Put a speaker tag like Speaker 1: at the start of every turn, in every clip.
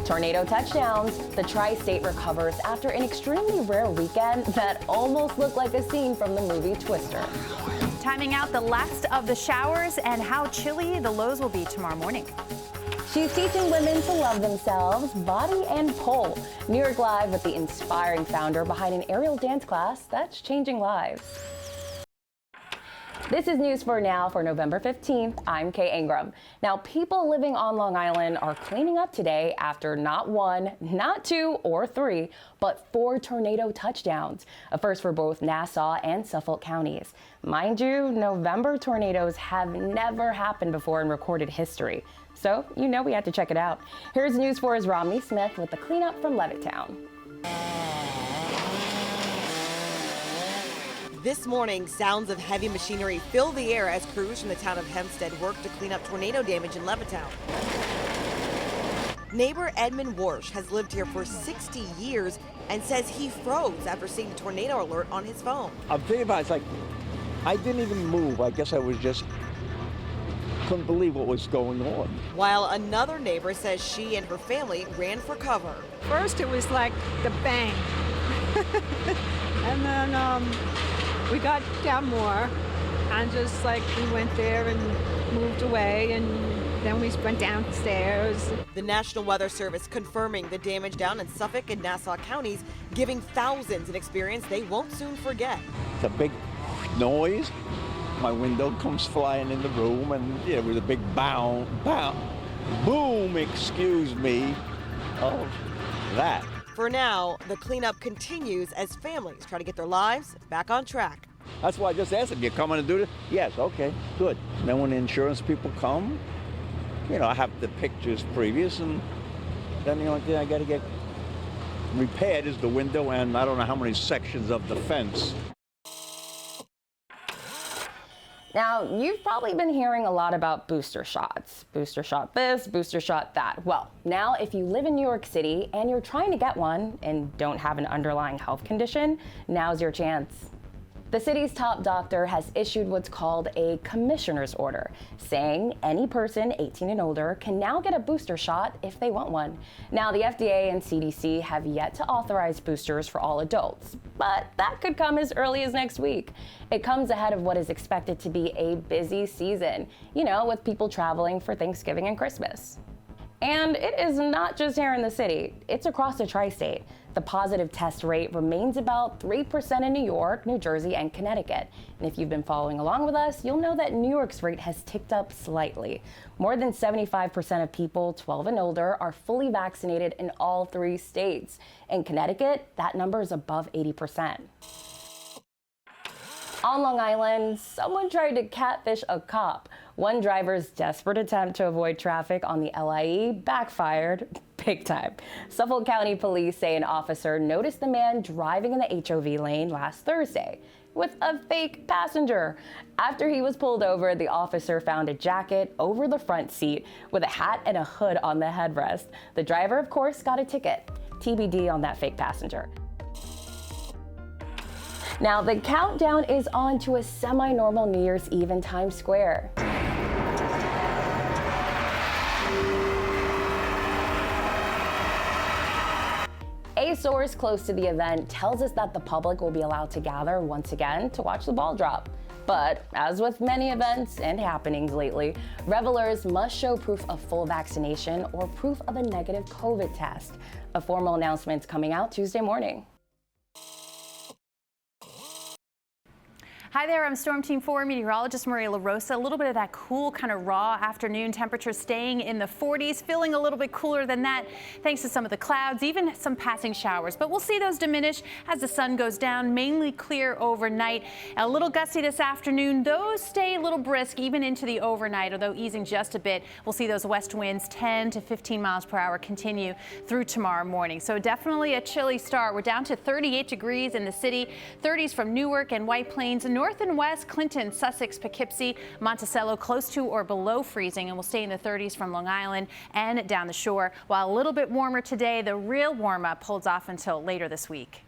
Speaker 1: Tornado touchdowns. The tri-state recovers after an extremely rare weekend that almost looked like a scene from the movie Twister.
Speaker 2: Timing out the last of the showers and how chilly the lows will be tomorrow morning.
Speaker 1: She's teaching women to love themselves, body and pole. New York Live with the inspiring founder behind an aerial dance class that's changing lives. This is News for Now for November 15th. I'm Kay Ingram. Now, people living on Long Island are cleaning up today after not one, not two or three, but 4 tornado touchdowns, a first for both Nassau and Suffolk counties. Mind you, November tornadoes have never happened before in recorded history. So, you know we had to check it out. Here's News 4's Romney Smith with the cleanup from Levittown.
Speaker 3: This morning, sounds of heavy machinery fill the air as crews from the town of Hempstead work to clean up tornado damage in Levittown. Neighbor Edmund Warsh has lived here for 60 years and says he froze after seeing the tornado alert on his phone.
Speaker 4: I'm thinking about it, it's like, I didn't even move. I guess I was just, couldn't believe what was going on.
Speaker 3: While another neighbor says she and her family ran for cover.
Speaker 5: First it was like the bang. And then we got down more and just like we went there and moved away, and then we went downstairs.
Speaker 3: The National Weather Service confirming the damage down in Suffolk and Nassau counties, giving thousands an experience they won't soon forget.
Speaker 4: It's a big noise. My window comes flying in the room, and it was a big boom, excuse me, of that.
Speaker 3: For now, the cleanup continues as families try to get their lives back on track.
Speaker 4: That's why I just asked them, you coming to do this? Yes, okay, good. And then when the insurance people come, you know, I have the pictures previous, and then the only thing I got to get repaired is the window and I don't know how many sections of the fence.
Speaker 1: Now, you've probably been hearing a lot about booster shots. Booster shot this, booster shot that. Well, now if you live in New York City and you're trying to get one and don't have an underlying health condition, now's your chance. The city's top doctor has issued what's called a commissioner's order, saying any person 18 and older can now get a booster shot if they want one. Now, the FDA and CDC have yet to authorize boosters for all adults, but that could come as early as next week. It comes ahead of what is expected to be a busy season, you know, with people traveling for Thanksgiving and Christmas. And it is not just here in the city, it's across the tri-state. The positive test rate remains about 3% in New York, New Jersey, and Connecticut. And if you've been following along with us, you'll know that New York's rate has ticked up slightly. More than 75% of people 12 and older are fully vaccinated in all 3 states. In Connecticut, that number is above 80%. On Long Island, someone tried to catfish a cop. One driver's desperate attempt to avoid traffic on the LIE backfired big time. Suffolk County Police say an officer noticed the man driving in the HOV lane last Thursday with a fake passenger. After he was pulled over, the officer found a jacket over the front seat with a hat and a hood on the headrest. The driver, of course, got a ticket. TBD on that fake passenger. Now, the countdown is on to a semi-normal New Year's Eve in Times Square. A source close to the event tells us that the public will be allowed to gather once again to watch the ball drop. But as with many events and happenings lately, revelers must show proof of full vaccination or proof of a negative COVID test. A formal announcement's coming out Tuesday morning.
Speaker 2: Hi there, I'm Storm Team 4 meteorologist Maria LaRosa. A little bit of that cool kind of raw afternoon temperature staying in the 40s, feeling a little bit cooler than that thanks to some of the clouds, even some passing showers. But we'll see those diminish as the sun goes down, mainly clear overnight. A little gusty this afternoon. Those stay a little brisk even into the overnight, although easing just a bit. We'll see those west winds 10 to 15 miles per hour continue through tomorrow morning. So definitely a chilly start. We're down to 38 degrees in the city, 30s from Newark and White Plains, north and west, Clinton, Sussex, Poughkeepsie, Monticello, close to or below freezing, and we'll stay in the 30s from Long Island and down the shore. While a little bit warmer today, the real warm up holds off until later this week.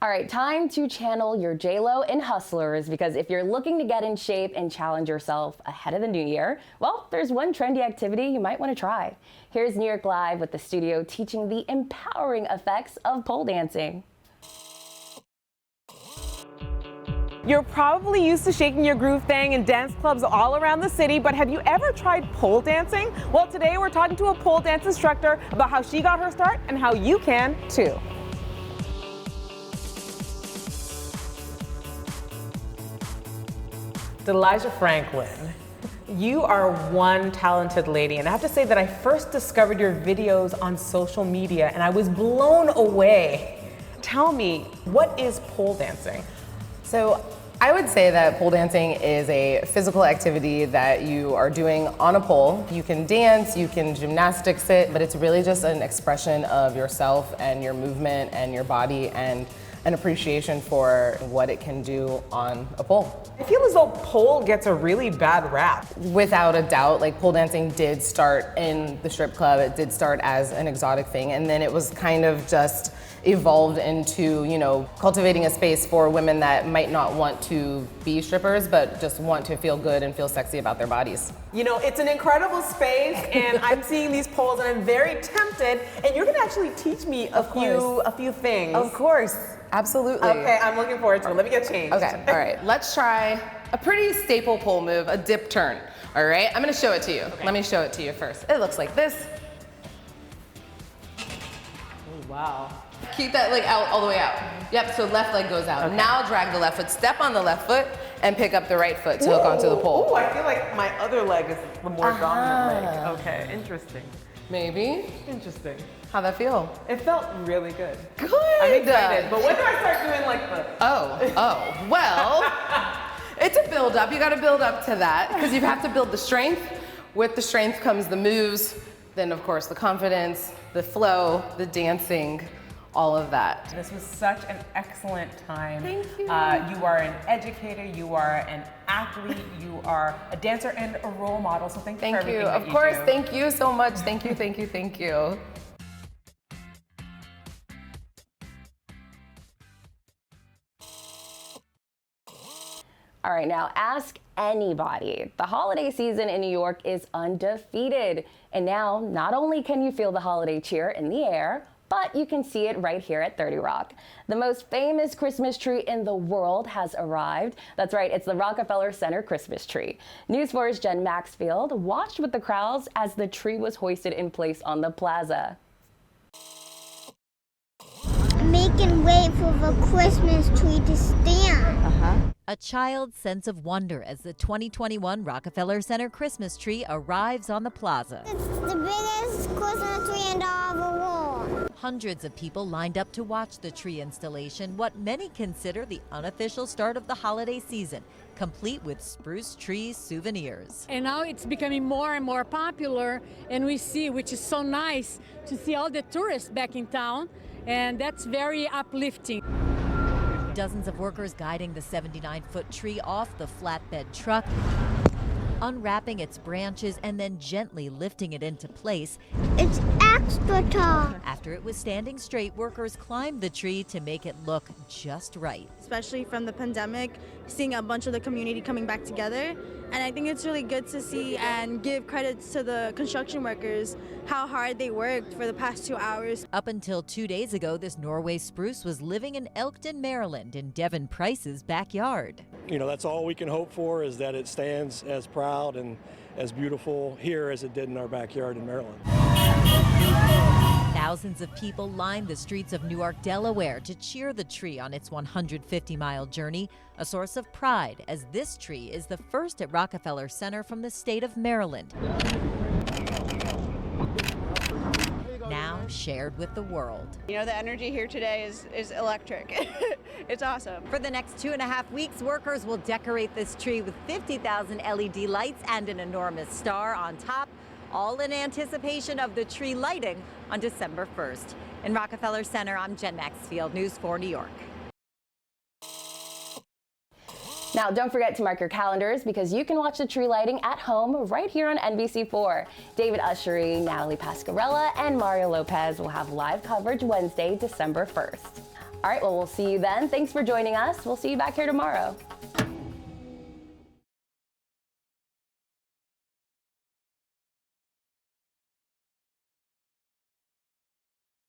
Speaker 1: All right, time to channel your J-Lo and Hustlers, because if you're looking to get in shape and challenge yourself ahead of the new year, well, there's one trendy activity you might want to try. Here's New York Live with the studio teaching the empowering effects of pole dancing.
Speaker 6: You're probably used to shaking your groove thing in dance clubs all around the city, but have you ever tried pole dancing? Well, today we're talking to a pole dance instructor about how she got her start and how you can too. Elijah Franklin, you are one talented lady, and I have to say that I first discovered your videos on social media and I was blown away. Tell me, what is pole dancing?
Speaker 7: So I would say that pole dancing is a physical activity that you are doing on a pole. You can dance, you can gymnastics it, but it's really just an expression of yourself and your movement and your body and an appreciation for what it can do on a pole.
Speaker 6: I feel as though pole gets a really bad rap.
Speaker 7: Without a doubt, like pole dancing did start in the strip club. It did start as an exotic thing, and then it was kind of just evolved into, you know, cultivating a space for women that might not want to be strippers, but just want to feel good and feel sexy about their bodies.
Speaker 6: You know, it's an incredible space, and I'm seeing these poles and I'm very tempted, and you're gonna actually teach me a few things.
Speaker 7: Of course, absolutely.
Speaker 6: Okay, I'm looking forward to it. Let me get changed.
Speaker 7: Okay, all right, let's try a pretty staple pole move, a dip turn. All right, I'm gonna show it to you. Okay. Let me show it to you first. It looks like this.
Speaker 6: Oh, wow.
Speaker 7: Keep that leg out, all the way out. Yep, so left leg goes out. Okay. Now drag the left foot, step on the left foot, and pick up the right foot to hook onto the pole.
Speaker 6: Oh, I feel like my other leg is the more dominant leg. Okay, interesting.
Speaker 7: Maybe.
Speaker 6: Interesting.
Speaker 7: How'd that feel?
Speaker 6: It felt really good.
Speaker 7: Good.
Speaker 6: I'm excited, but when do I start doing like the...
Speaker 7: Well, it's a build up. You gotta build up to that, because you have to build the strength. With the strength comes the moves, then of course the confidence, the flow, the dancing, all of that.
Speaker 6: This was such an excellent time.
Speaker 7: Thank you.
Speaker 6: You are an educator, you are an athlete, you are a dancer and a role model, so thank you for everything that you do.
Speaker 7: Of course, thank you so much. Thank you, thank you, thank you.
Speaker 1: All right, now ask anybody. The holiday season in New York is undefeated. And now, not only can you feel the holiday cheer in the air, but you can see it right here at 30 Rock. The most famous Christmas tree in the world has arrived. That's right, it's the Rockefeller Center Christmas tree. News 4's Jen Maxfield watched with the crowds as the tree was hoisted in place on the plaza.
Speaker 8: Making way for the Christmas tree to stand.
Speaker 9: A child's sense of wonder as the 2021 Rockefeller Center Christmas tree arrives on the plaza.
Speaker 8: It's the biggest Christmas tree in all the world.
Speaker 9: Hundreds of people lined up to watch the tree installation, what many consider the unofficial start of the holiday season, complete with spruce tree souvenirs.
Speaker 10: And now it's becoming more and more popular, and we see, which is so nice, to see all the tourists back in town, and that's very uplifting.
Speaker 9: Dozens of workers guiding the 79-foot tree off the flatbed truck, unwrapping its branches and then gently lifting it into place.
Speaker 8: It's extra tall.
Speaker 9: After it was standing straight, workers climbed the tree to make it look just right.
Speaker 11: Especially from the pandemic, seeing a bunch of the community coming back together. And I think it's really good to see and give credits to the construction workers, how hard they worked for the past 2 hours.
Speaker 9: Up until 2 days ago, this Norway spruce was living in Elkton, Maryland, in Devin Price's backyard.
Speaker 12: You know, that's all we can hope for, is that it stands as proud and as beautiful here as it did in our backyard in Maryland.
Speaker 9: Thousands of people lined the streets of Newark, Delaware to cheer the tree on its 150-mile journey, a source of pride as this tree is the first at Rockefeller Center from the state of Maryland. Now shared with the world.
Speaker 11: You know, the energy here today is electric. It's awesome.
Speaker 13: For the next 2.5 weeks, workers will decorate this tree with 50,000 LED lights and an enormous star on top, all in anticipation of the tree lighting on December 1st. In Rockefeller Center, I'm Jen Maxfield, News 4 New York.
Speaker 1: Now, don't forget to mark your calendars because you can watch the tree lighting at home right here on NBC4. David Ushery, Natalie Pascarella, and Mario Lopez will have live coverage Wednesday, December 1st. All right, well, we'll see you then. Thanks for joining us. We'll see you back here tomorrow.